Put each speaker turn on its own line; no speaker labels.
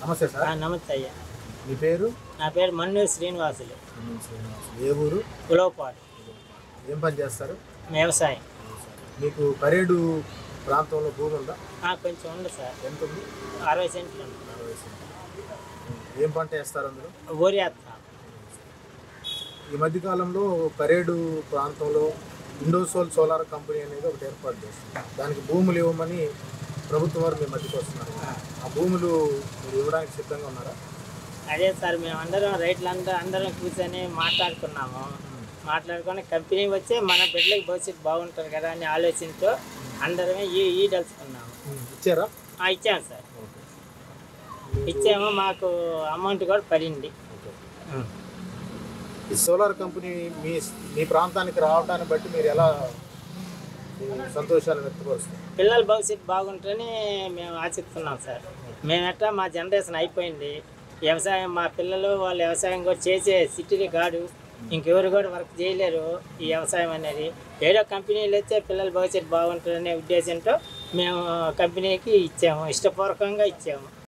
నమస్తే సార్.
నమస్తే అయ్యా.
మీ పేరు?
నా పేరు మన్నూరు శ్రీనివాసులు.
ఏ ఊరు?
ఉలవపాడు.
ఏం పని చేస్తారు?
వ్యవసాయం.
మీకు పరేడు ప్రాంతంలో భూమి ఉందా?
కొంచెం ఉంది సార్.
ఎంత ఉంది?
60 సెంట్లు ఉంది.
60 సెంట్లు. ఏం పంట వేస్తారు అందులో?
వరి వేస్తాం.
ఈ మధ్యకాలంలో పరేడు ప్రాంతంలో ఇండోసోల్ సోలార్ కంపెనీ అనేది ఒకటి ఏర్పాటు చేస్తుంది. దానికి భూములు ఇవ్వమని ప్రభుత్వం వారు మీ మధ్యకి వస్తున్నారు. ఆ భూములు మీరు ఇవ్వడానికి సిద్ధంగా ఉన్నారా?
అదే సార్, మేమందరం అందరం కూర్చొని మాట్లాడుకున్నాము. మాట్లాడుకొని కంపెనీ వచ్చి మన బిడ్డలకి భవిష్యత్తు బాగుంటుంది కదా అని ఆలోచనతో అందరమే ఈడలుచుకున్నాము.
ఇచ్చారా?
ఇచ్చాము సార్. ఇచ్చాము. మాకు అమౌంట్ కూడా పడింది.
ఈ సోలార్ కంపెనీ మీ ప్రాంతానికి రావడాన్ని బట్టి మీరు ఎలా సంతోషాలు వ్యక్తపరుస్తారు?
పిల్లల భవిష్యత్తు బాగుంటుందని మేము ఆశిస్తున్నాం సార్. మేమెట్టా మా జనరేషన్ అయిపోయింది. వ్యవసాయం మా పిల్లలు వాళ్ళు వ్యవసాయం కూడా చేసే సిటీలు కాదు, ఇంకెవరు కూడా వర్క్ చేయలేరు ఈ వ్యవసాయం అనేది. ఏదో కంపెనీలు వచ్చే పిల్లల భవిష్యత్తు బాగుంటుందనే ఉద్దేశంతో మేము కంపెనీకి ఇచ్చాము, ఇష్టపూర్వకంగా ఇచ్చాము.